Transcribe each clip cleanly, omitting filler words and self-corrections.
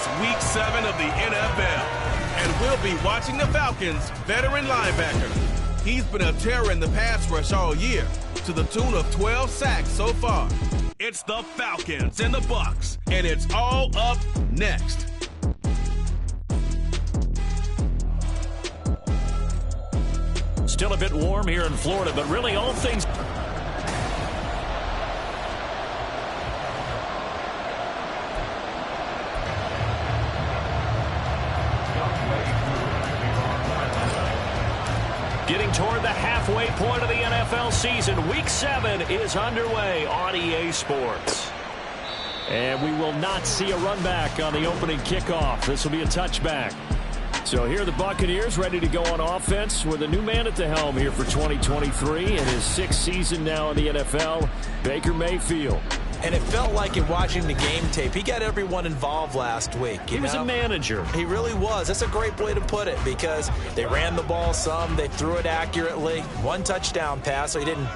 It's Week 7 of the NFL, and we'll be watching the Falcons' veteran linebacker. He's been a terror in the pass rush all year, to the tune of 12 sacks so far. It's the Falcons and the Bucs, and it's all up next. Still a bit warm here in Florida, but really all things... Getting toward the halfway point of the NFL season. Week 7 is underway on EA Sports. And we will not see a run back on the opening kickoff. This will be a touchback. So here are the Buccaneers ready to go on offense with a new man at the helm here for 2023 in his 6th season now in the NFL, Baker Mayfield. And it felt like in watching the game tape, he got everyone involved last week. He was a manager. He really was. That's a great way to put it because they ran the ball some, they threw it accurately. 1 touchdown pass, so he didn't,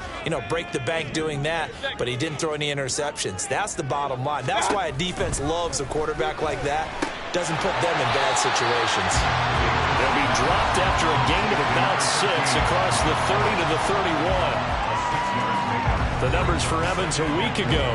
break the bank doing that, but he didn't throw any interceptions. That's the bottom line. That's why a defense loves a quarterback like that. Doesn't put them in bad situations. They'll be dropped after a gain of about 6 across the 30 to the 31. The numbers for Evans a week ago.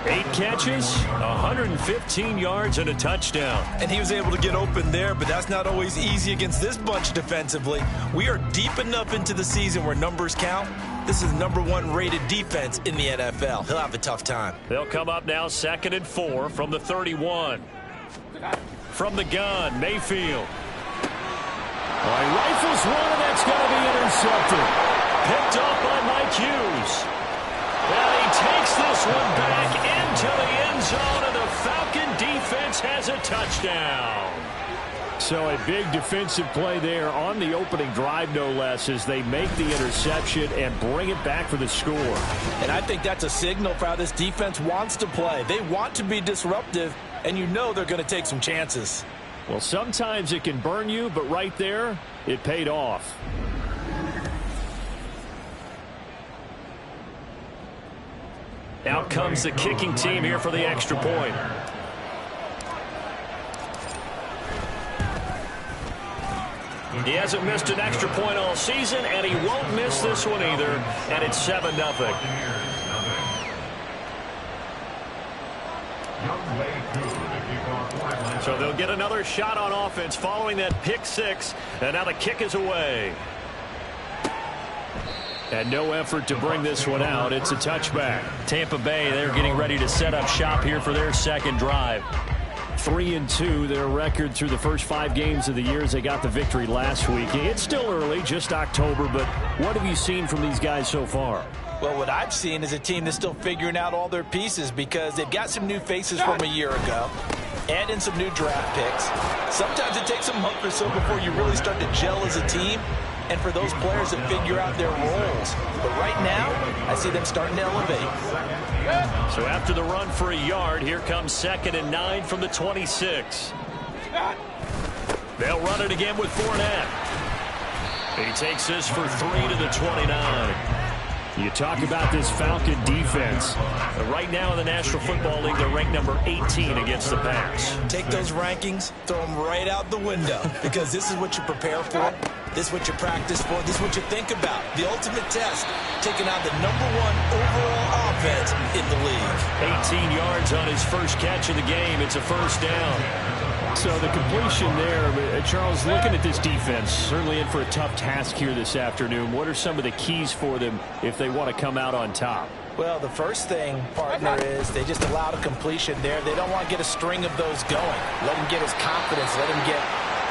8 catches, 115 yards, and a touchdown. And he was able to get open there, but that's not always easy against this bunch defensively. We are deep enough into the season where numbers count. This is #1 rated defense in the NFL. He'll have a tough time. They'll come up now 2nd and 4 from the 31. From the gun, Mayfield. He rifles one, and that's going to be intercepted. Picked up by Mike Hughes. And he takes this one back into the end zone, and the Falcon defense has a touchdown. So a big defensive play there on the opening drive, no less, as they make the interception and bring it back for the score. And I think that's a signal for how this defense wants to play. They want to be disruptive, and they're going to take some chances. Well, sometimes it can burn you, but right there, it paid off. Out comes the kicking team here for the extra point. He hasn't missed an extra point all season, and he won't miss this one either, and it's 7-0. So they'll get another shot on offense following that pick 6, and now the kick is away. And no effort to bring this one out. It's a touchback. Tampa Bay, they're getting ready to set up shop here for their second drive. 3-2, their record through the first 5 games of the year as they got the victory last week. It's still early, just October, but what have you seen from these guys so far? Well, what I've seen is a team that's still figuring out all their pieces because they've got some new faces from a year ago. Add in some new draft picks. Sometimes it takes a month or so before you really start to gel as a team, and for those players to figure out their roles. But right now, I see them starting to elevate. So after the run for a yard, here comes 2nd and 9 from the 26. They'll run it again with Fournette. He takes this for 3 to the 29. You talk about this Falcon defense. Right now in the National Football League, they're ranked number 18 against the pass. Take those rankings, throw them right out the window, because this is what you prepare for. This is what you practice for. This is what you think about. The ultimate test, taking out the #1 overall offense in the league. 18 yards on his first catch of the game. It's a first down. So the completion there, Charles, looking at this defense, certainly in for a tough task here this afternoon. What are some of the keys for them if they want to come out on top? Well, the first thing, partner, is they just allowed a completion there. They don't want to get a string of those going. Let him get his confidence. Let him get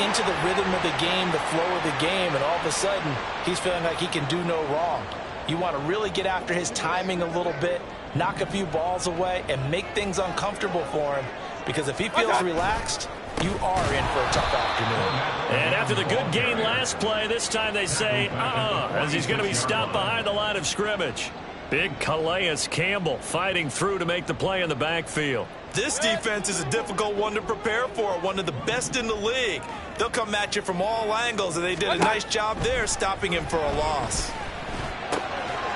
into the rhythm of the game, the flow of the game, and all of a sudden, he's feeling like he can do no wrong. You want to really get after his timing a little bit, knock a few balls away, and make things uncomfortable for him. Because if he feels relaxed, you are in for a tough afternoon. And after the good gain last play, this time they say, as he's going to be stopped behind the line of scrimmage. Big Calais Campbell fighting through to make the play in the backfield. This defense is a difficult one to prepare for, one of the best in the league. They'll come at you from all angles, and they did a nice job there stopping him for a loss.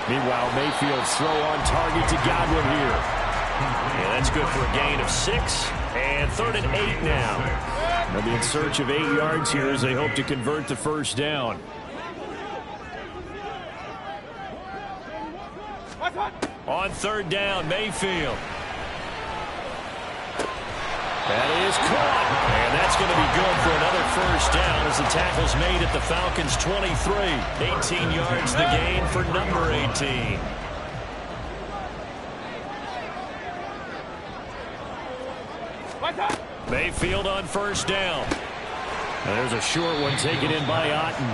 Meanwhile, Mayfield's throw on target to Godwin here. And that's good for a gain of 6. And 3rd and 8 now. They'll be in search of 8 yards here as they hope to convert the first down. On 3rd down, Mayfield. That is caught. And that's going to be good for another first down as the tackle's made at the Falcons' 23. 18 yards the gain for number 18. Mayfield on first down. And there's a short one taken in by Otten.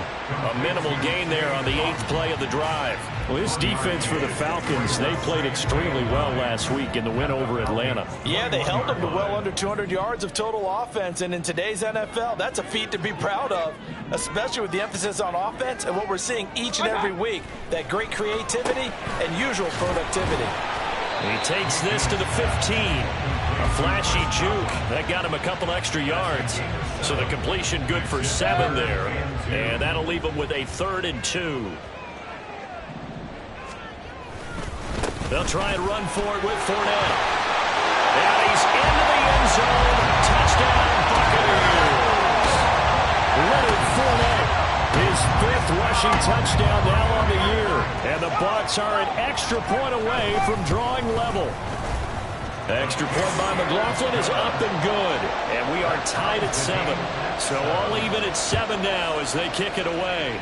A minimal gain there on the 8th play of the drive. Well, this defense for the Falcons, they played extremely well last week in the win over Atlanta. Yeah, they held them to well under 200 yards of total offense, and in today's NFL, that's a feat to be proud of, especially with the emphasis on offense and what we're seeing each and every week, that great creativity and usual productivity. He takes this to the 15. A flashy juke. That got him a couple extra yards. So the completion good for 7 there. And that'll leave him with a 3rd and 2. They'll try and run for it with Fournette. And he's into the end zone. Touchdown, Buccaneers. Leonard Fournette. His 5th rushing touchdown now on the year. And the Bucs are an extra point away from drawing level. Extra point by McLaughlin is up and good. And we are tied at 7. So all even at 7 now as they kick it away.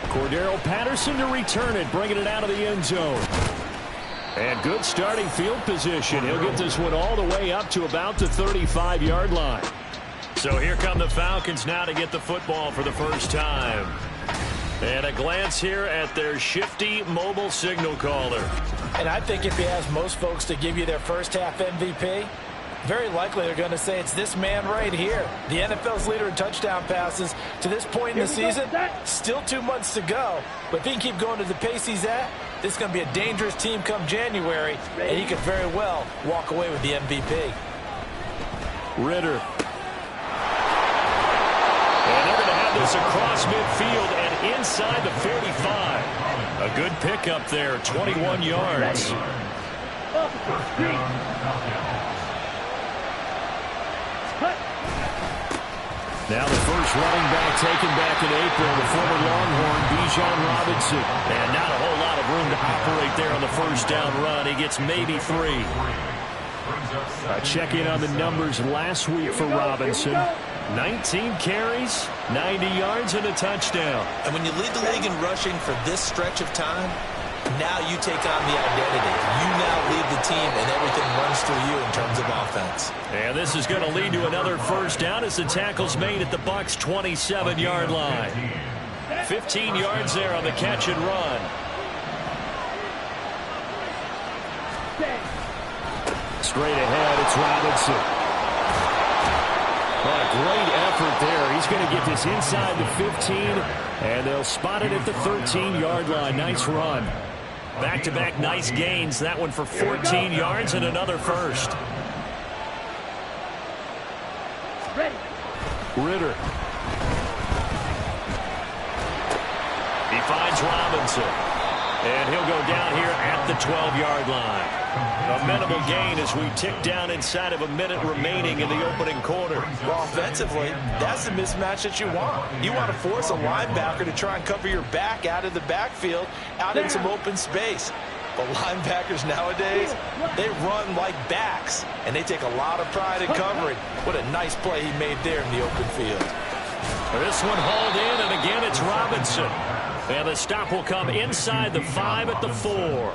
Cordero Patterson to return it, bringing it out of the end zone. And good starting field position. He'll get this one all the way up to about the 35-yard line. So here come the Falcons now to get the football for the first time. And a glance here at their shifty mobile signal caller. And I think if you ask most folks to give you their first half MVP, very likely they're going to say it's this man right here. The NFL's leader in touchdown passes to this point in the season. Still 2 months to go. But if he can keep going to the pace he's at, this is going to be a dangerous team come January. And he could very well walk away with the MVP. Ritter. And they're going to have this across midfield and inside the 45. A good pickup there, 21 yards. Now the first running back taken back in April, the former Longhorn, Bijan Robinson. And not a whole lot of room to operate there on the first down run. He gets maybe 3. Check in on the numbers last week for Robinson. 19 carries, 90 yards, and a touchdown. And when you lead the league in rushing for this stretch of time, now you take on the identity. You now lead the team, and everything runs through you in terms of offense. And this is going to lead to another first down as the tackle's made at the Bucs' 27-yard line. 15 yards there on the catch and run. Straight ahead, it's Robinson. Oh, great effort there. He's going to get this inside the 15, and they'll spot it at the 13-yard line. Nice run. Back-to-back nice gains. That one for 14 yards and another first. Ritter. He finds Robinson. And he'll go down here at the 12-yard line. A minimal gain as we tick down inside of a minute remaining in the opening quarter. Well, offensively, that's the mismatch that you want. You want to force a linebacker to try and cover your back out of the backfield, out in some open space. But linebackers nowadays, they run like backs, and they take a lot of pride in covering. What a nice play he made there in the open field. This one hauled in, and again it's Robinson. And the stop will come inside the 5 at the 4.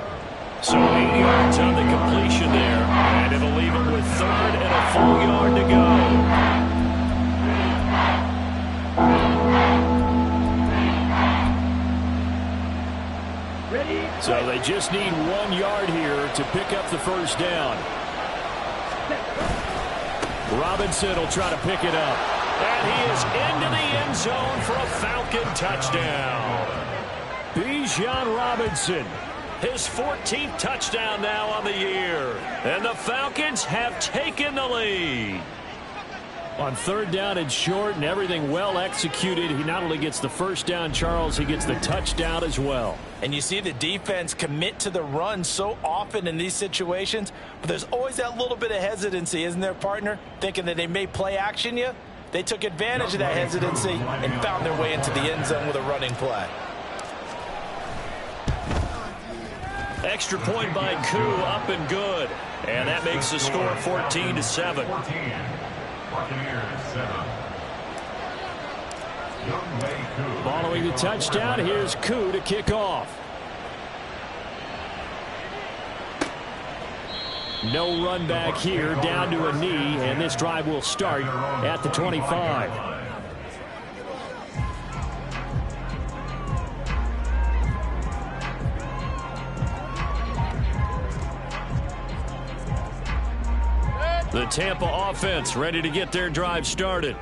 So 8 yards on the completion there. And it'll leave him with 3rd and a full yard to go. So they just need 1 yard here to pick up the first down. Robinson will try to pick it up. And he is into the end zone for a Falcon touchdown. Bijan Robinson, his 14th touchdown now on the year. And the Falcons have taken the lead. On third down and short and everything well executed, he not only gets the first down, Charles, he gets the touchdown as well. And you see the defense commit to the run so often in these situations, but there's always that little bit of hesitancy, isn't there, partner? Thinking that they may play action you. They took advantage of that hesitancy and found their way into the end zone with a running play. Extra point by Koo, up and good. And that makes the score 14-7. Following the touchdown, here's Koo to kick off. No run back here, down to a knee, and this drive will start at the 25. The Tampa offense ready to get their drive started.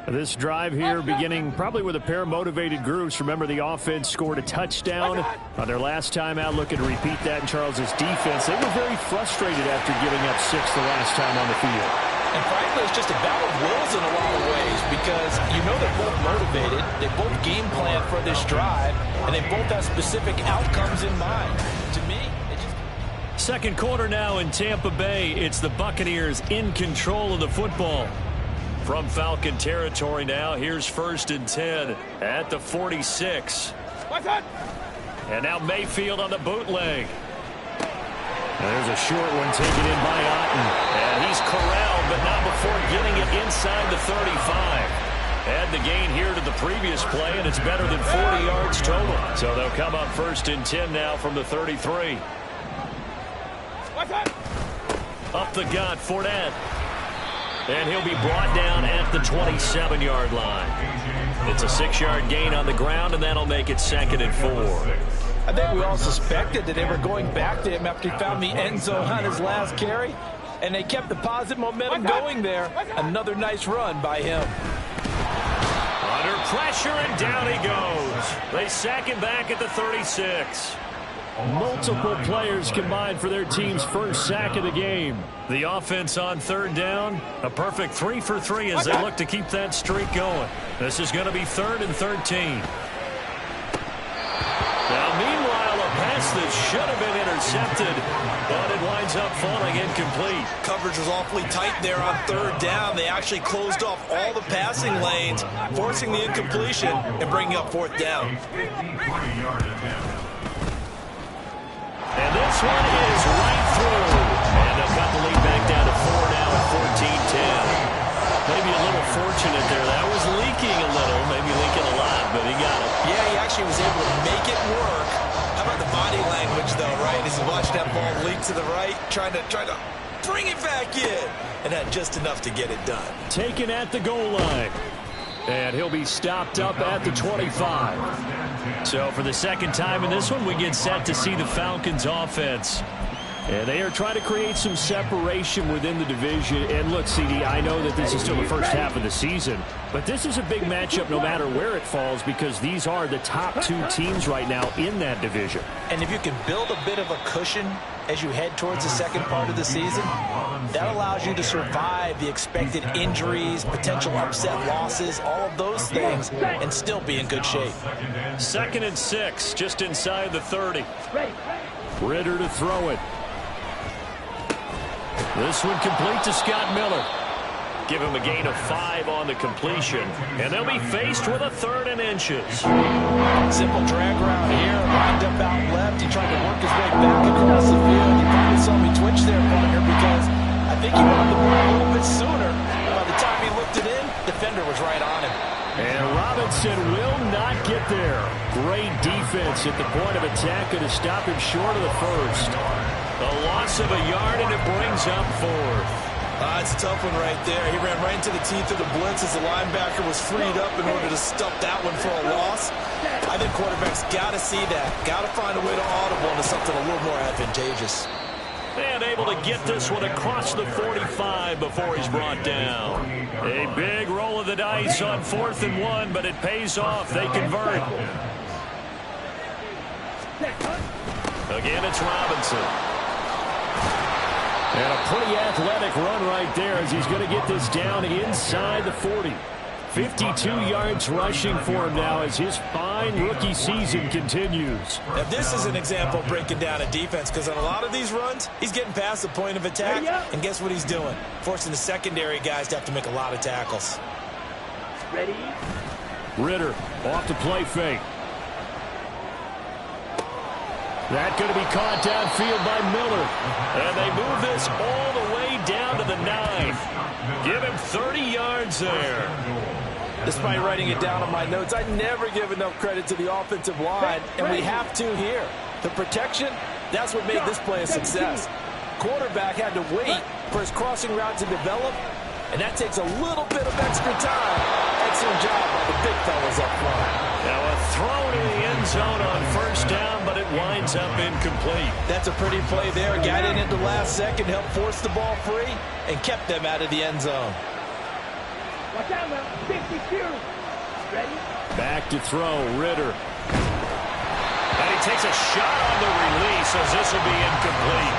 This drive here beginning probably with a pair of motivated groups. Remember, the offense scored a touchdown on their last time out. Looking to repeat that in Charles's defense. They were very frustrated after giving up 6 the last time on the field. And frankly, it's just a battle of wills in a lot of ways because you know they're both motivated. They both game plan for this drive, and they both have specific outcomes in mind. To me, it just... Second quarter now in Tampa Bay. It's the Buccaneers in control of the football. From Falcon territory now, here's 1st and 10 at the 46. And now Mayfield on the bootleg. There's a short one taken in by Otten. And he's corralled, but not before getting it inside the 35. Add the gain here to the previous play, and it's better than 40 yards total. So they'll come up 1st and 10 now from the 33. Up the gut, Fournette. And he'll be brought down at the 27-yard line. It's a 6-yard gain on the ground, and that'll make it 2nd and 4. I think we all suspected that they were going back to him after he found the end zone on his last carry, and they kept the positive momentum going there. Another nice run by him. Under pressure, and down he goes. They sack him back at the 36. Multiple players combined for their team's first sack of the game. The offense on third down, a perfect 3 for 3 as they look to keep that streak going. This is going to be 3rd and 13. Now, meanwhile, a pass that should have been intercepted, but it winds up falling incomplete. Coverage was awfully tight there on third down. They actually closed off all the passing lanes, forcing the incompletion and bringing up 4th down. And this one is right through. And they'll cut the lead back down to 4 now at 14-10. Maybe a little fortunate there. That was leaking a little, maybe leaking a lot, but he got it. Yeah, he actually was able to make it work. How about the body language, though, right? As he watched that ball leak to the right, trying to bring it back in. And had just enough to get it done. Taken at the goal line. And he'll be stopped up at the 25. So for the second time in this one, we get set to see the Falcons offense. And they are trying to create some separation within the division. And look, CD, I know that this is still the first half of the season, but this is a big matchup no matter where it falls because these are the top 2 teams right now in that division. And if you can build a bit of a cushion as you head towards the second part of the season, that allows you to survive the expected injuries, potential upset losses, all of those things, and still be in good shape. 2nd and 6, just inside the 30. Ritter to throw it. This one complete to Scott Miller. Give him a gain of 5 on the completion, and they'll be faced with a 3rd and inches. Simple drag route here, lined up out left. He tried to work his way back across the field. You probably saw me twitch there, partner, because I think he wanted the ball a little bit sooner. By the time he looked it in, defender was right on him. And Robinson will not get there. Great defense at the point of attack, going to stop him short of the first. A loss of a yard, and it brings up 4th. It's a tough one right there. He ran right into the teeth of the blitz as the linebacker was freed up in order to stuff that one for a loss. I think quarterbacks got to see that. Got to find a way to audible into something a little more advantageous. And able to get this one across the 45 before he's brought down. A big roll of the dice on 4th and 1, but it pays off. They convert. Again, it's Robinson. And a pretty athletic run right there as he's going to get this down inside the 40. 52 yards rushing for him now as his fine rookie season continues. Now this is an example of breaking down a defense, because on a lot of these runs, he's getting past the point of attack, and guess what he's doing? Forcing the secondary guys to have to make a lot of tackles. Ready? Ritter off to play fake. That going to be caught downfield by Miller. And they move this all the way down to the 9. Give him 30 yards there. Despite writing it down on my notes, I never give enough credit to the offensive line, and we have to here. The protection, that's what made this play a success. Quarterback had to wait for his crossing route to develop, and that takes a little bit of extra time. Excellent job by the big fellas up front. Now a throw to the end zone on first down, but it winds up incomplete. That's a pretty play there. Got in at the last second, helped force the ball free, and kept them out of the end zone. Watch out now. 52. Ready? Back to throw, Ritter. And he takes a shot on the release as this will be incomplete.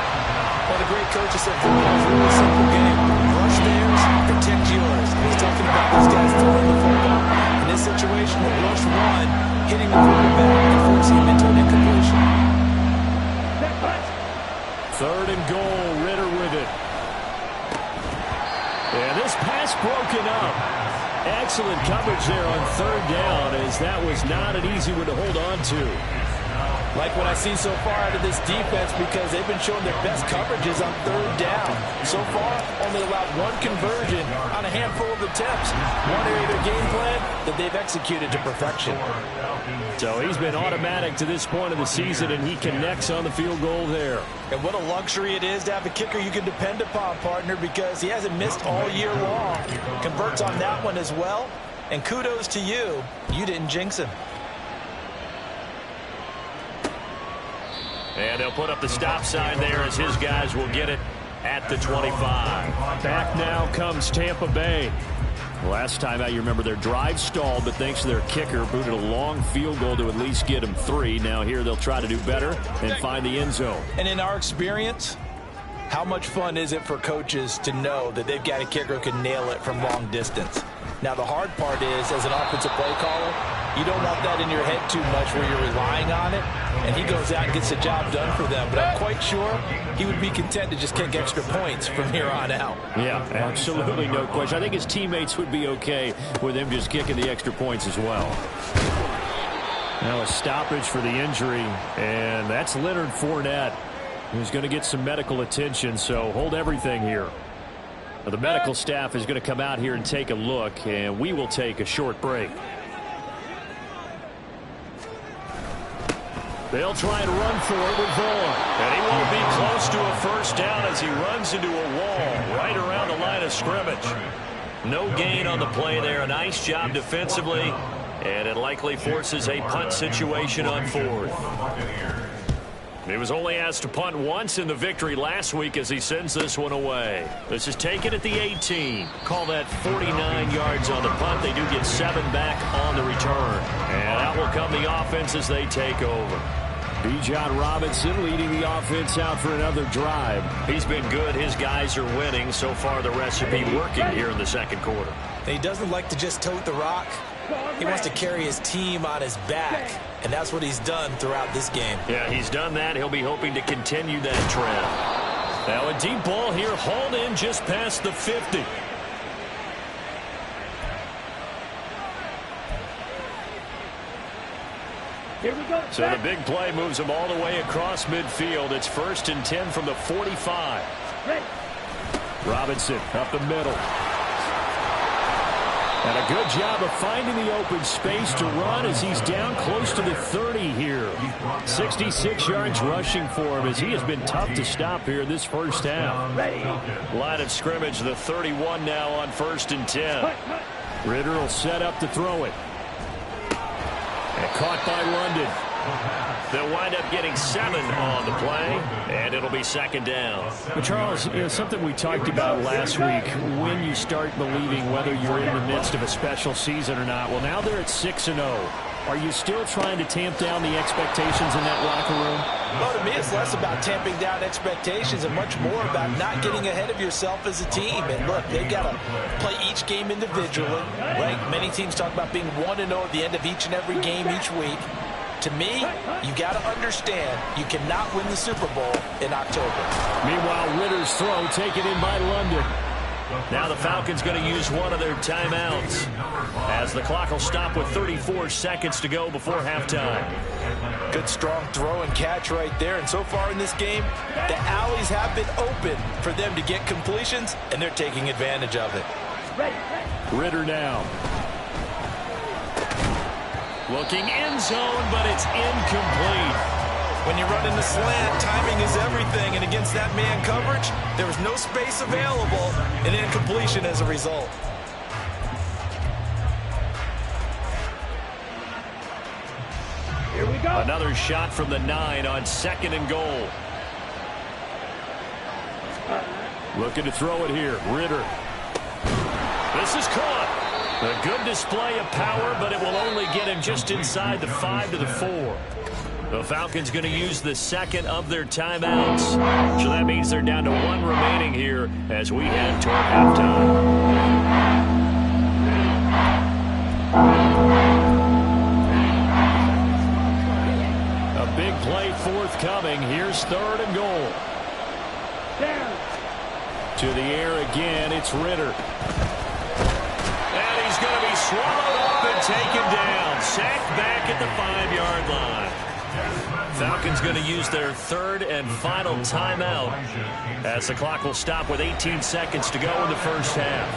Well, the great coaches said football is a really simple game. Rush theirs, protect yours. He's talking about those guys throwing the football. In this situation, with rush one, hitting the quarterback and forcing him into an incompletion. Third and goal, Ritter with it. And this pass broken up. Excellent coverage there on third down, as that was not an easy one to hold on to. Like what I've seen so far out of this defense, because they've been showing their best coverages on third down. So far, only allowed one conversion on a handful of attempts. One area of their game plan that they've executed to perfection. So he's been automatic to this point of the season, and he connects on the field goal there. And what a luxury it is to have a kicker you can depend upon, partner, because he hasn't missed all year long. Converts on that one as well. And kudos to you. You didn't jinx him. And they'll put up the stop sign there as his guys will get it at the 25. Back now comes Tampa Bay. Last time out, you remember their drive stalled, but thanks to their kicker, booted a long field goal to at least get them 3. Now here they'll try to do better and find the end zone. And in our experience, how much fun is it for coaches to know that they've got a kicker who can nail it from long distance? Now, the hard part is, as an offensive play caller, you don't want that in your head too much where you're relying on it, and he goes out and gets the job done for them. But I'm quite sure he would be content to just kick extra points from here on out. Yeah, absolutely, no question. I think his teammates would be okay with him just kicking the extra points as well. Now a stoppage for the injury, and that's Leonard Fournette, who's going to get some medical attention, so hold everything here. The medical staff is going to come out here and take a look, and we will take a short break. They'll try and run for it with Vaughn. And he won't be close to a first down as he runs into a wall right around the line of scrimmage. No gain on the play there. A nice job defensively, and it likely forces a punt situation on fourth. He was only asked to punt once in the victory last week as he sends this one away. This is taken at the 18. Call that 49 yards on the punt. They do get 7 back on the return. And out will come the offense as they take over. Bijan Robinson leading the offense out for another drive. He's been good. His guys are winning. So far, the recipe working here in the second quarter. He doesn't like to just tote the rock. He wants to carry his team on his back, and that's what he's done throughout this game. Yeah, he's done that. He'll be hoping to continue that trend. Now a deep ball here, hauled in just past the 50. Here we go. So the big play moves him all the way across midfield. It's 1st and 10 from the 45. Ready. Robinson up the middle. And a good job of finding the open space to run as he's down close to the 30 here. 66 yards rushing for him as he has been tough to stop here this first half. Ready. Line of scrimmage, the 31 now on 1st and 10. Ritter will set up to throw it. And caught by London. They'll wind up getting 7 on the play, and it'll be 2nd down. But Charles, something we talked about last week, when you start believing whether you're in the midst of a special season or not. Well, now they're at 6-0. Are you still trying to tamp down the expectations in that locker room? Well, to me, it's it's less about tamping down expectations and much more about not getting ahead of yourself as a team. And look, they've got to play each game individually, right? Many teams talk about being 1-0 at the end of each and every game each week. To me, you got to understand you cannot win the Super Bowl in October. Meanwhile, Ritter's throw taken in by London. Now the Falcons going to use one of their timeouts as the clock will stop with 34 seconds to go before halftime. Good strong throw and catch right there. And so far in this game, the alleys have been open for them to get completions, and they're taking advantage of it. Ritter now. Looking end zone, but it's incomplete. When you run in the slant, timing is everything, and against that man coverage, there was no space available, and incompletion as a result. Here we go. Another shot from the 9 on 2nd and goal. Looking to throw it here, Ritter. This is caught. A good display of power, but it will only get him just inside the 5 to the 4. The Falcons going to use the second of their timeouts. So that means they're down to 1 remaining here as we head toward halftime. A big play forthcoming. Here's 3rd and goal. Down. To the air again, it's Ritter. And he's going to be swallowed up and taken down. Sacked back at the 5-yard line. Falcons going to use their 3rd and final timeout as the clock will stop with 18 seconds to go in the first half.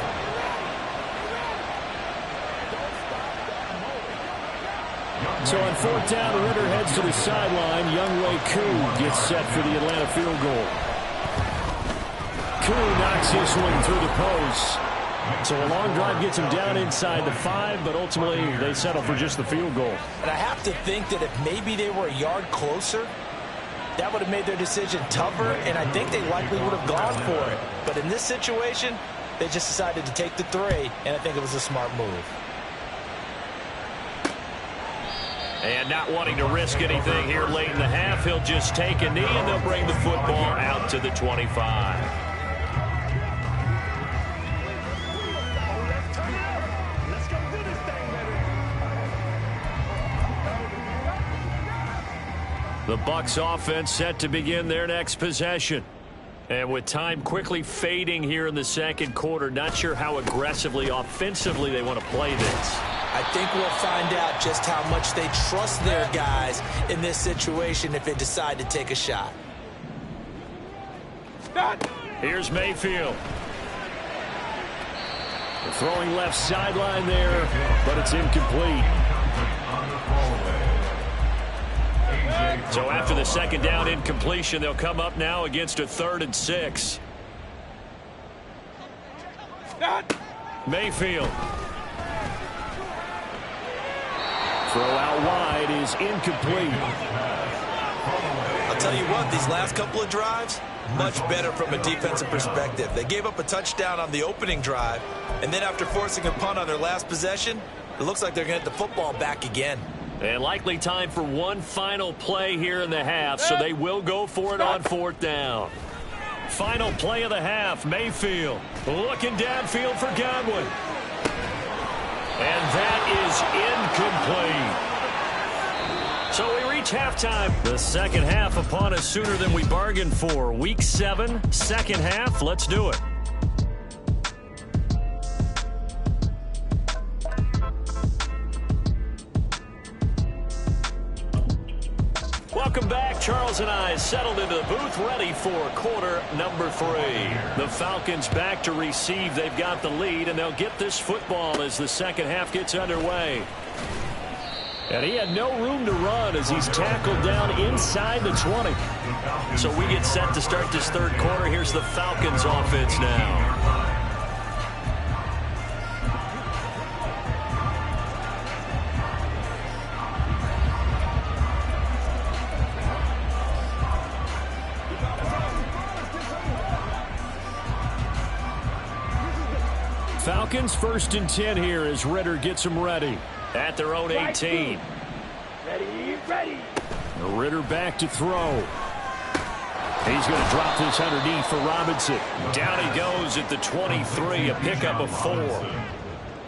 So on 4th down, Ritter heads to the sideline. Younghoe Koo gets set for the Atlanta field goal. Koo knocks his one through the post. So a long drive gets him down inside the 5, but ultimately they settle for just the field goal. And I have to think that if maybe they were a yard closer, that would have made their decision tougher, and I think they likely would have gone for it. But in this situation, they just decided to take the 3, and I think it was a smart move. And not wanting to risk anything here late in the half, he'll just take a knee, and they'll bring the football out to the 25. The Bucs offense set to begin their next possession. And with time quickly fading here in the second quarter, not sure how aggressively, offensively they want to play this. I think we'll find out just how much they trust their guys in this situation if they decide to take a shot. Here's Mayfield. The throwing left sideline there, but it's incomplete. So after the second down incompletion, they'll come up now against a 3rd and 6. Mayfield. Throw out wide is incomplete. I'll tell you what, these last couple of drives, much better from a defensive perspective. They gave up a touchdown on the opening drive, and then after forcing a punt on their last possession, it looks like they're going to get the football back again. And likely time for one final play here in the half, so they will go for it on 4th down. Final play of the half, Mayfield looking downfield for Godwin. And that is incomplete. So we reach halftime. The second half upon us sooner than we bargained for. Week 7, second half. Let's do it. Welcome back. Charles and I settled into the booth, ready for quarter number 3. The Falcons back to receive. They've got the lead, and they'll get this football as the second half gets underway. And he had no room to run as he's tackled down inside the 20. So we get set to start this third quarter. Here's the Falcons offense now. Falcons 1st and 10 here as Ritter gets them ready at their own 18. Ready, ready. Ritter back to throw. He's going to drop this underneath for Robinson. Down he goes at the 23, a pickup of 4.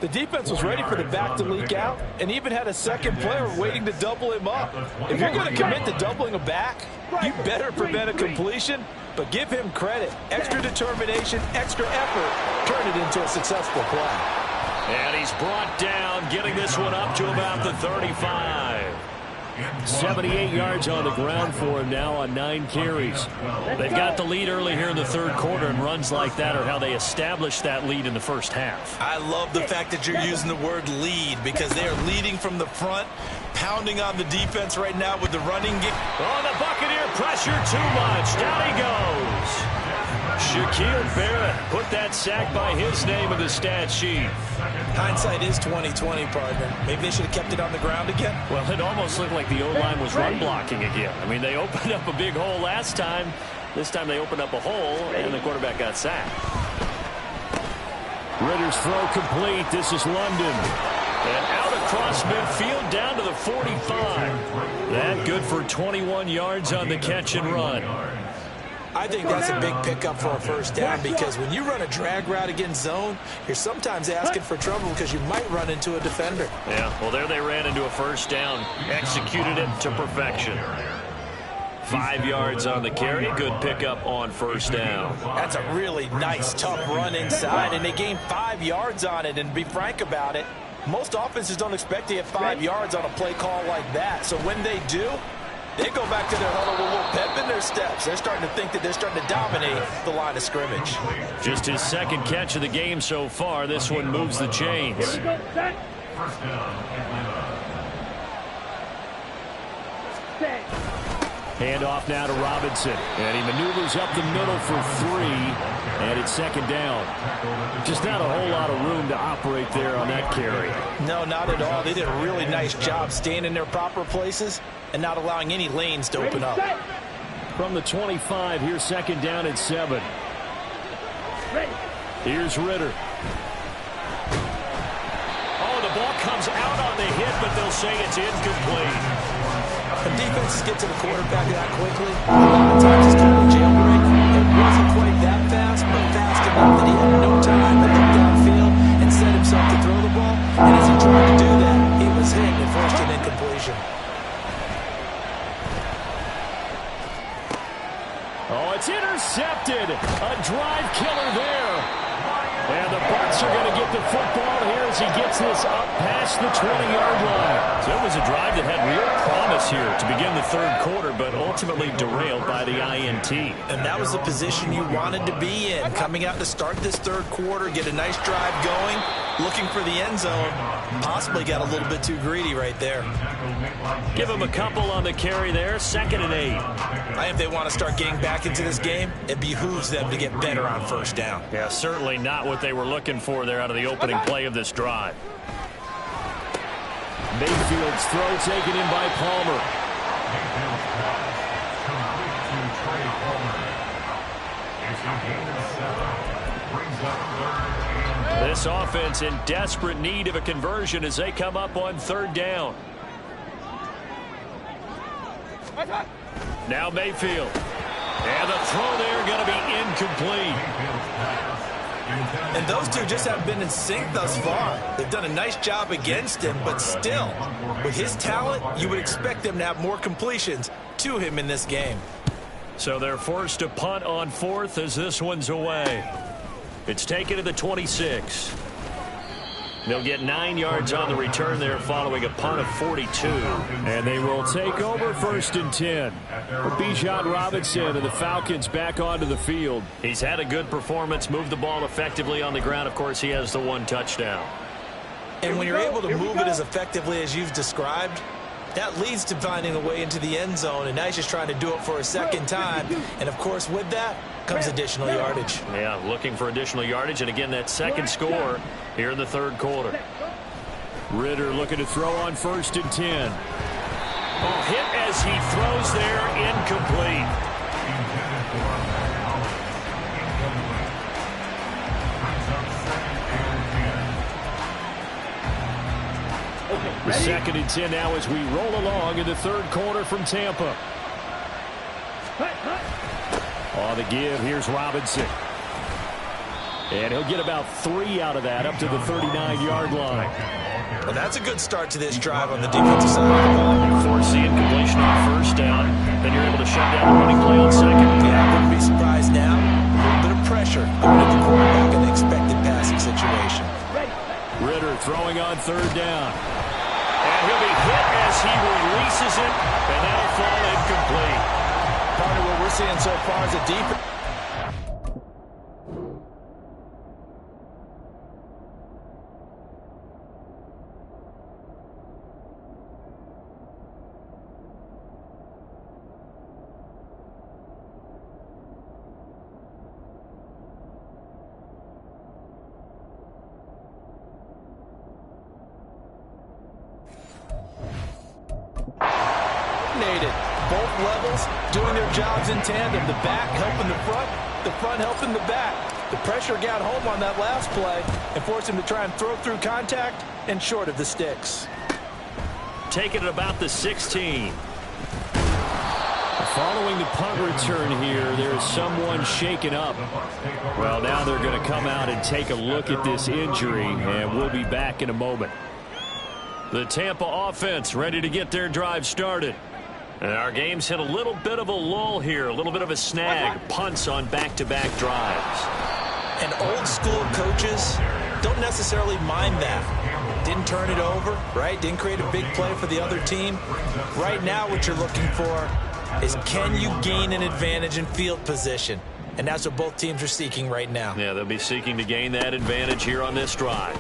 The defense was ready for the back to leak out and even had a second player waiting to double him up. If you're going to commit to doubling a back, you better prevent a completion, but give him credit. Extra determination, extra effort, turn it into a successful play. And he's brought down, getting this one up to about the 35. 78 yards on the ground for him now on 9 carries. They've got the lead early here in the third quarter, and runs like that are how they established that lead in the first half. I love the fact that you're using the word lead because they are leading from the front, pounding on the defense right now with the running game. Oh, the Buccaneer pressure too much. Down he goes. Shaquille Barrett put that sack by his name in the stat sheet. Hindsight is 20/20, partner. Maybe they should have kept it on the ground again. Well, it almost looked like the O-line was run blocking again. I mean, they opened up a big hole last time. This time they opened up a hole, and the quarterback got sacked. Ritter's throw complete. This is London. And out across midfield down to the 45. That good for 21 yards on the catch and run. I think that's a big pickup for a first down because when you run a drag route against zone, you're sometimes asking for trouble because you might run into a defender. Yeah, well, there they ran into a first down. Executed it to perfection. 5 yards on the carry. Good pickup on first down. That's a really nice, tough run inside, and they gained 5 yards on it. And to be frank about it, most offenses don't expect to get 5 yards on a play call like that. So when they do, they go back to their huddle with a little pep in their steps. They're starting to think that they're starting to dominate the line of scrimmage. Just his second catch of the game so far. This one moves the chains. Hand off now to Robinson. And he maneuvers up the middle for 3. And it's second down. Just not a whole lot of room to operate there on that carry. No, not at all. They did a really nice job staying in their proper places and not allowing any lanes to open up. From the 25, here's second down at 7. Here's Ritter. Oh, the ball comes out on the hit, but they'll say it's incomplete. When defenses get to the quarterback that quickly, a lot of times it's called a jailbreak. It wasn't quite that fast, but fast enough that he had no time to look downfield and set himself to throw the ball. And as he tried to do that, he was hit and forced an incompletion. Oh, it's intercepted. A drive killer there. And the Bucs are going to get the football here as he gets this up past the 20-yard line. So it was a drive that had real promise here to begin the third quarter, but ultimately derailed by the INT. And that was the position you wanted to be in. Coming out to start this third quarter, get a nice drive going, looking for the end zone. Possibly got a little bit too greedy right there. Give him a couple on the carry there. 2nd and 8. I think if they want to start getting back into this game, it behooves them to get better on first down. Yeah, certainly not what they were looking for there out of the opening play of this drive. Mayfield's throw taken in by Palmer. This offense in desperate need of a conversion as they come up on third down. Now Mayfield. And the throw there going to be incomplete. And those two just haven't been in sync thus far. They've done a nice job against him, but still, with his talent, you would expect them to have more completions to him in this game. So they're forced to punt on 4th as this one's away. It's taken to the 26. They'll get 9 yards on the return there following a punt of 42. And they will take over 1st and 10. Bijan Robinson and the Falcons back onto the field. He's had a good performance, moved the ball effectively on the ground. Of course, he has the 1 touchdown. And when you're able to move it as effectively as you've described, that leads to finding a way into the end zone. And now he's just trying to do it for a second time. And, of course, with that comes additional yardage. Yeah, looking for additional yardage. And, again, that second score here in the third quarter. Ritter looking to throw on 1st and 10. Oh, hit as he throws there, incomplete. The 2nd and 10 now as we roll along in the third quarter from Tampa. On the give, here's Robinson. And he'll get about 3 out of that, up to the 39-yard line. Well, that's a good start to this drive on the defensive side of the ball. You force the incompletion on first down, then you're able to shut down the running play on second. Yeah, I wouldn't be surprised now. A little bit of pressure going at the quarterback in the expected passing situation. Ritter throwing on third down. And he'll be hit as he releases it, and that'll fall incomplete. Part of what we're seeing so far is a defense. Both levels doing their jobs in tandem. The back helping the front helping the back. The pressure got home on that last play and forced him to try and throw through contact and short of the sticks. Taking it about the 16. Following the punt return here, there's someone shaken up. Well, now they're going to come out and take a look at this injury, and we'll be back in a moment. The Tampa offense ready to get their drive started. And our game's hit a little bit of a lull here, a little bit of a snag. Punts on back-to-back drives. And old school coaches don't necessarily mind that. Didn't turn it over, right? Didn't create a big play for the other team. Right now what you're looking for is, can you gain an advantage in field position? And that's what both teams are seeking right now. Yeah, they'll be seeking to gain that advantage here on this drive.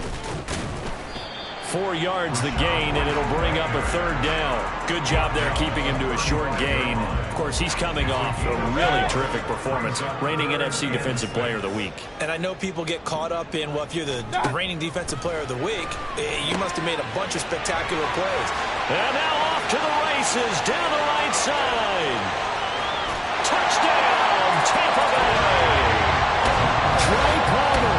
4 yards the gain, and it'll bring up a third down. Good job there keeping him to a short gain. Of course, he's coming off a really terrific performance, reigning NFC Defensive Player of the Week. And I know people get caught up in, well, if you're the reigning Defensive Player of the Week, you must have made a bunch of spectacular plays. And now off to the races, down the right side. Touchdown, Tampa Bay! Trey Palmer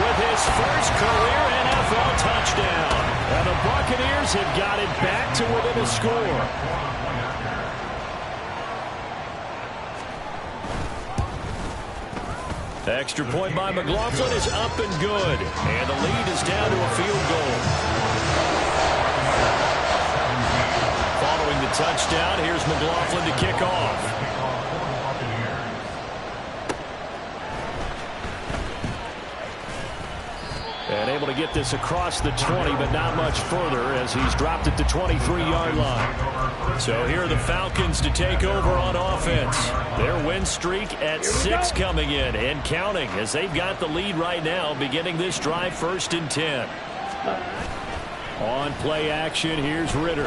with his first career NFL touchdown. And the Buccaneers have got it back to within a score. Extra point by McLaughlin is up and good. And the lead is down to a field goal. Following the touchdown, here's McLaughlin to kick off. And able to get this across the 20, but not much further as he's dropped it to 23-yard line. So here are the Falcons to take over on offense. Their win streak at 6 coming in and counting as they've got the lead right now, beginning this drive 1st and 10. On play action, here's Ritter.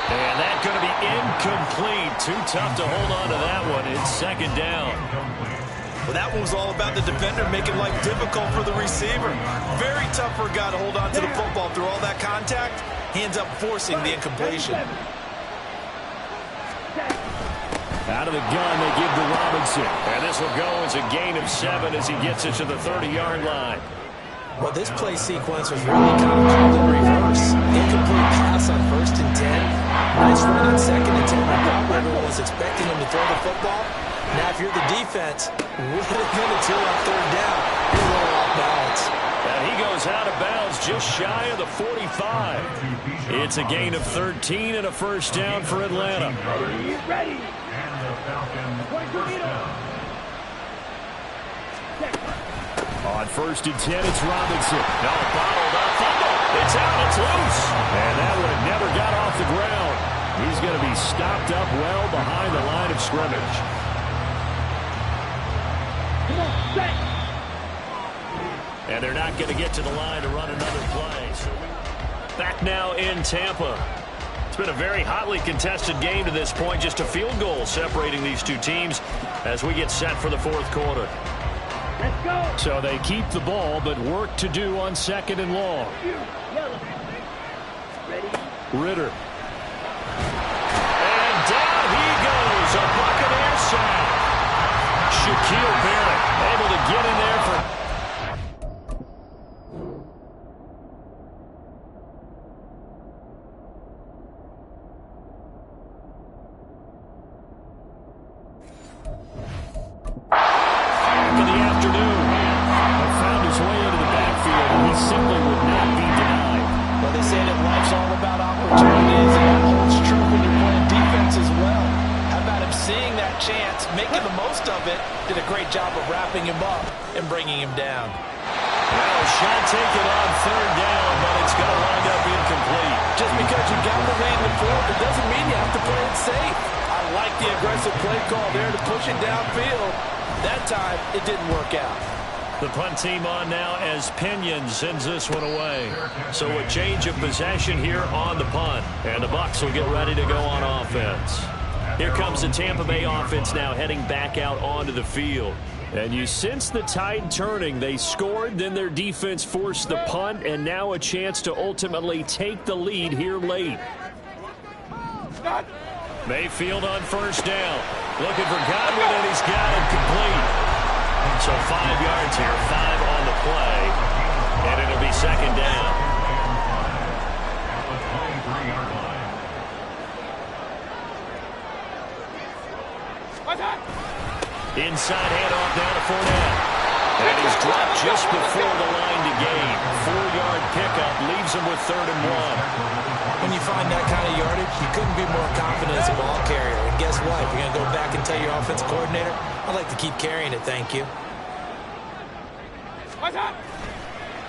And that's going to be incomplete. Too tough to hold on to that one. It's 2nd down. Well, that one was all about the defender making life difficult for the receiver. Very tough for a guy to hold on to the football through all that contact. He ends up forcing the incompletion. Out of the gun, they give to Robinson. And this will go as a gain of 7 as he gets it to the 30-yard line. Well, this play sequence was really kind of called in reverse. Incomplete pass on 1st and 10. Nice run on 2nd and 10. I thought everyone was expecting him to throw the football. Now, if you're the defense, what are they going to do on 3rd down? You're a little off balance. And he goes out of bounds just shy of the 45. It's a gain of 13 and a 1st down for Atlanta. Ready. On 1st and 10, it's Robinson. No, bottled up. It's out. It's loose. And that one never got off the ground. He's going to be stopped up well behind the line of scrimmage. And they're not going to get to the line to run another play. So back now in Tampa. It's been a very hotly contested game to this point. Just a field goal separating these two teams as we get set for the 4th quarter. Let's go. So they keep the ball, but work to do on 2nd and long. Ready. Ritter. And down he goes. A Buccaneer sack. Shaquille Barrett able to get in there for... he simply would not be denied. Well, they say that life's all about opportunities, and that holds true when you're playing defense as well. How about him seeing that chance, making the most of it, did a great job of wrapping him up and bringing him down. Well, shot taken on third down, but it's going to wind up incomplete. Just because you got the lead in the field, it doesn't mean you have to play it safe. I like the aggressive play call there to push it downfield. That time, it didn't work out. The punt team on now as Pinion sends this one away. So a change of possession here on the punt. And the Bucs will get ready to go on offense. Here comes the Tampa Bay offense now heading back out onto the field. And you sense the tide turning. They scored, then their defense forced the punt, and now a chance to ultimately take the lead here late. Mayfield on first down. Looking for Godwin, and he's got it complete. So 5 yards here, 5 on the play, and it'll be second down. Inside handoff down to Fournette. And he's dropped just before the line to gain. 4-yard pickup leaves him with 3rd and 1. When you find that kind of yardage, you couldn't be more confident as a ball carrier. And guess what? You're going to go back and tell your offensive coordinator, I'd like to keep carrying it, thank you.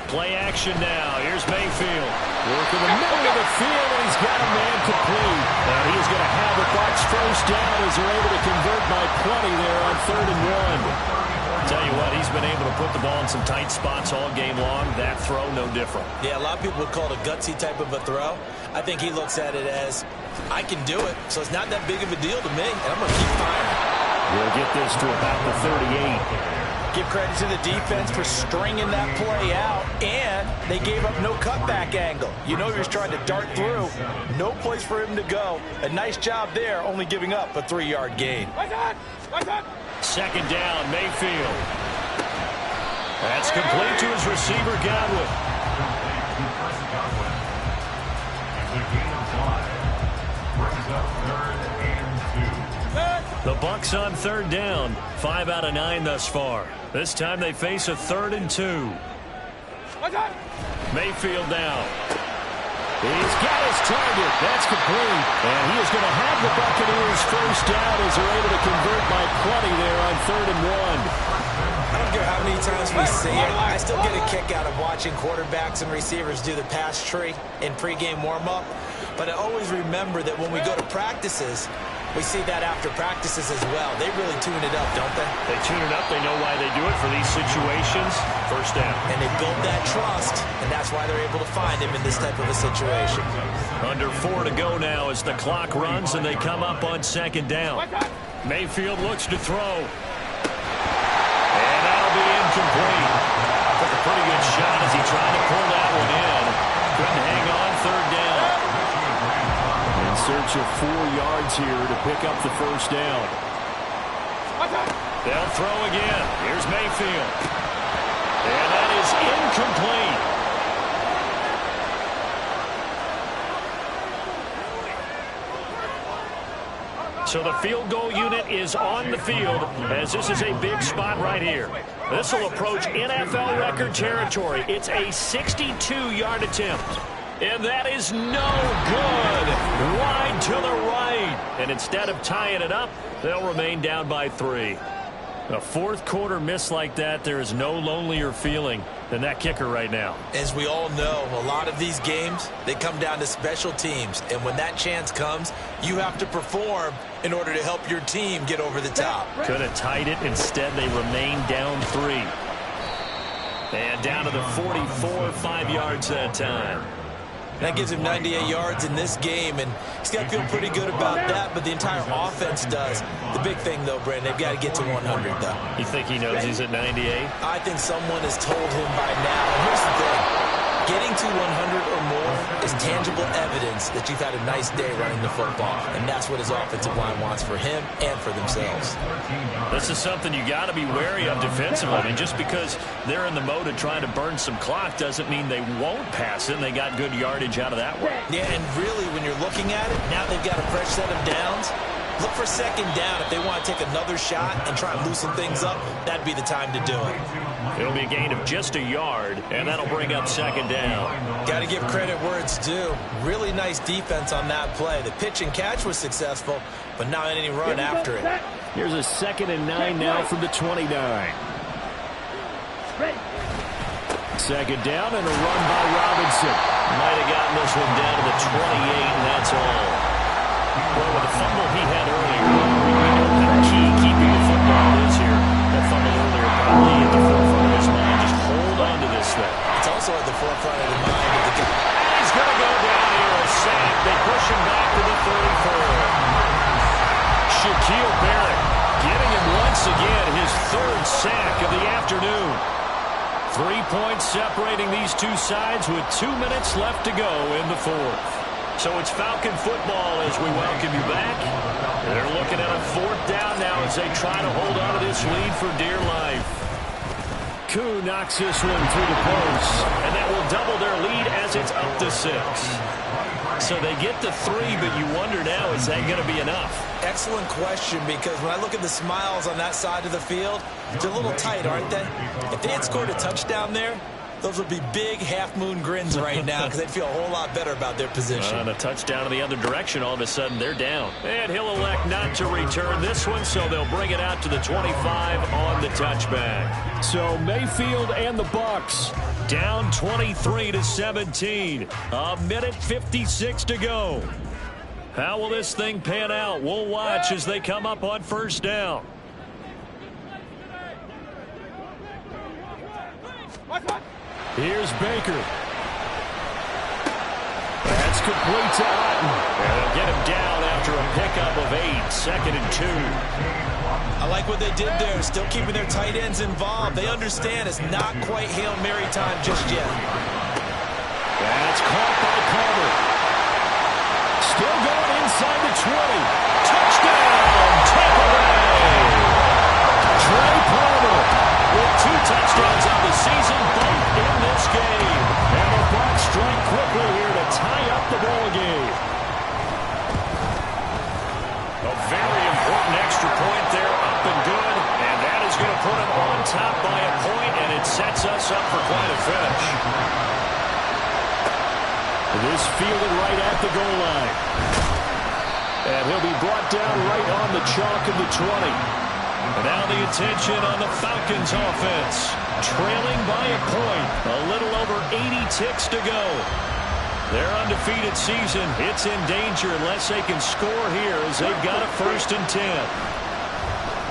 Play action now. Here's Mayfield. Working the middle of the field, and he's got a man complete. And he's going to have the Bucs first down as they're able to convert by plenty there on 3rd and 1. Tell you what, he's been able to put the ball in some tight spots all game long. That throw, no different. Yeah, a lot of people would call it a gutsy type of a throw. I think he looks at it as, I can do it, so it's not that big of a deal to me, and I'm going to keep firing. We'll get this to about the 38. Give credit to the defense for stringing that play out, and they gave up no cutback angle. You know you're trying to dart through. No place for him to go. A nice job there, only giving up a 3-yard gain. Second down, Mayfield. That's complete to his receiver, Godwin. The Bucs on 3rd down. 5 out of 9 thus far. This time they face a 3rd and 2. Mayfield now. He's got his target. That's complete. And he is going to have the Buccaneers first down as they're able to convert by plenty there on 3rd and 1. I don't care how many times we see it. I still get a kick out of watching quarterbacks and receivers do the pass tree in pregame warm-up. But I always remember that when we go to practices, we see that after practices as well. They really tune it up, don't they? They tune it up. They know why they do it for these situations. First down. And they build that trust, and that's why they're able to find him in this type of a situation. Under 4 to go now as the clock runs and they come up on 2nd down. Mayfield looks to throw. And that'll be incomplete. Took a pretty good shot as he tried to pull that one in. Couldn't hang on 3rd down. In search of 4 yards here to pick up the first down. They'll throw again. Here's Mayfield. And that is incomplete. So the field goal unit is on the field as this is a big spot right here. This will approach NFL record territory. It's a 62-yard attempt. And that is no good. Wide to the right. And instead of tying it up, they'll remain down by 3. A fourth quarter miss like that, there is no lonelier feeling than that kicker right now. As we all know, a lot of these games, they come down to special teams. And when that chance comes, you have to perform in order to help your team get over the top. Could have tied it. Instead, they remain down 3. And down to the 44, 5 yards that time. That gives him 98 yards in this game, and he's got to feel pretty good about that, but the entire offense does. The big thing, though, Brandon, they've got to get to 100, though. You think he knows he's at 98? I think someone has told him by now. And here's the thing. Getting to 100 or more is tangible evidence that you've had a nice day running the football, and that's what his offensive line wants for him and for themselves. This is something you got to be wary of defensively. I mean, just because they're in the mode of trying to burn some clock doesn't mean they won't pass it, and they got good yardage out of that one. Yeah, and really, when you're looking at it, now they've got a fresh set of downs. Look for second down. If they want to take another shot and try and loosen things up, that'd be the time to do it. It'll be a gain of just a yard, and that'll bring up second down. Got to give credit where it's due. Really nice defense on that play. The pitch and catch was successful, but not any run after it. Here's a 2nd and 9 now from the 29. Second down and a run by Robinson. Might have gotten this one down to the 28, and that's all. Well, with the fumble he had earlier, we know how key keeping the football is here. That fumble earlier probably at the forefront of his mind. Just hold on to this thing. It's also at the forefront of the mind of the guy. He's going to go down here, a sack. They push him back to the 34. Shaquille Barrett getting him once again, his 3rd sack of the afternoon. 3 points separating these two sides with 2 minutes left to go in the 4th. So it's Falcon football as we welcome you back. They're looking at a 4th down now as they try to hold on to this lead for dear life. Koo knocks this one through the post, and that will double their lead as it's up to 6. So they get to 3, but you wonder now, is that going to be enough? Excellent question, because when I look at the smiles on that side of the field, they're a little tight, aren't they? If they had scored a touchdown there, those would be big half-moon grins right now because they'd feel a whole lot better about their position. On a touchdown in the other direction, all of a sudden they're down. And he'll elect not to return this one, so they'll bring it out to the 25 on the touchback. So Mayfield and the Bucs down 23-17. A minute 56 to go. How will this thing pan out? We'll watch as they come up on 1st down. Here's Baker. That's complete to Otten. And they'll get him down after a pickup of 8. 2nd and 2. I like what they did there, still keeping their tight ends involved. They understand it's not quite Hail Mary time just yet. That's caught by Carter. Still going inside the 20. Touchdown, Tampa Bay. Trey Palmer with 2 touchdowns on the season, both in this game. And the Bucs strike quickly here to tie up the ball game. A very important extra point there, up and good. And that is going to put him on top by a point, and it sets us up for quite a finish. This fielded right at the goal line. And he'll be brought down right on the chalk of the 20. And now the attention on the Falcons offense. Trailing by a point. A little over 80 ticks to go. Their undefeated season, it's in danger unless they can score here as they've got a 1st and 10.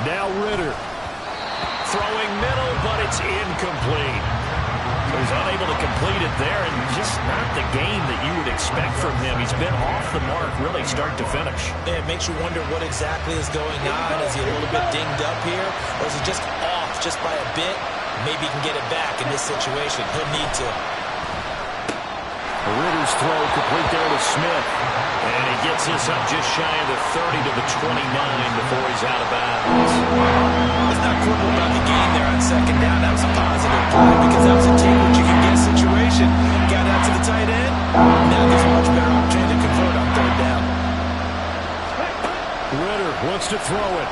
Now Ritter. Throwing middle, but it's incomplete. He's unable to complete it there, and just not the game that you would expect from him. He's been off the mark really start to finish. It makes you wonder what exactly is going on. Is he a little bit dinged up here, or is he just off just by a bit? Maybe he can get it back in this situation. He'll need to. Ritter's throw complete there to Smith. And he gets this up just shy of the 30 to the 29 before he's out of bounds. Let's not quibble about the gain there on 2nd down. That was a positive play because that was a take what you can get situation. Got out to the tight end. Now there's a much better opportunity to convert on 3rd down. Ritter wants to throw it.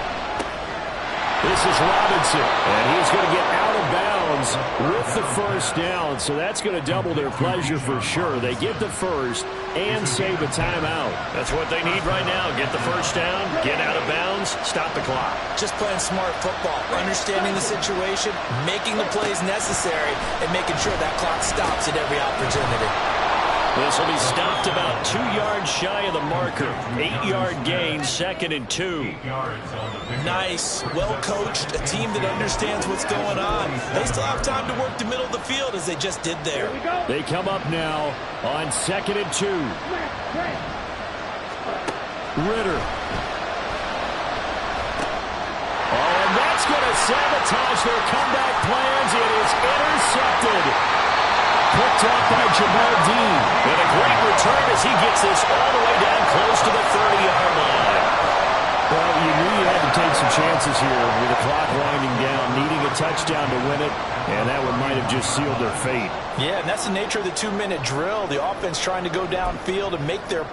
This is Robinson, and he's going to get out of bounds with the 1st down, so that's going to double their pleasure for sure. They get the 1st and save a timeout. That's what they need right now. Get the 1st down, get out of bounds, stop the clock. Just playing smart football, understanding the situation, making the plays necessary, and making sure that clock stops at every opportunity. This will be stopped about 2 yards shy of the marker. 8-yard gain, 2nd and 2. Nice, well-coached, a team that understands what's going on. They still have time to work the middle of the field as they just did there. They come up now on 2nd and 2. Ritter. Oh, and that's going to sabotage their comeback plans. It is intercepted. Picked off by Jamal Dean. And a great return as he gets this all the way down close to the 30-yard line. Well, you knew you had to take some chances here with the clock winding down, needing a touchdown to win it, and that one might have just sealed their fate. Yeah, and that's the nature of the 2-minute drill. The offense trying to go downfield and make their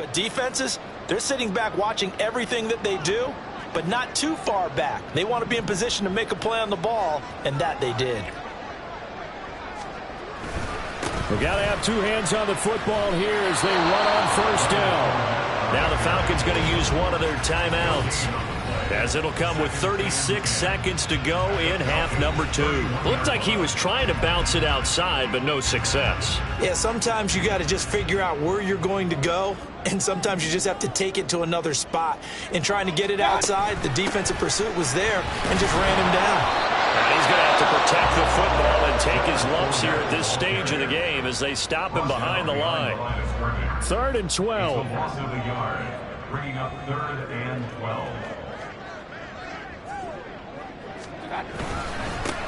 But defenses, they're sitting back watching everything that they do, but not too far back. They want to be in position to make a play on the ball, and that they did. We've got to have two hands on the football here as they run on first down. Now the Falcons going to use one of their timeouts, as it'll come with 36 seconds to go in half number 2. Looked like he was trying to bounce it outside, but no success. Yeah, sometimes you got to just figure out where you're going to go, and sometimes you just have to take it to another spot. And trying to get it outside, the defensive pursuit was there and just ran him down. And he's going to have to protect the football and take his lumps here at this stage of the game as they stop him behind the line. 3rd and 12. Bringing up 3rd and 12.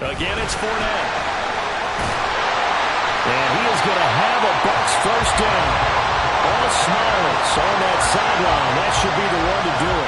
Again, it's Fournette. And he is going to have a Bucs first down. All Smiles on that sideline. That should be the one to do it.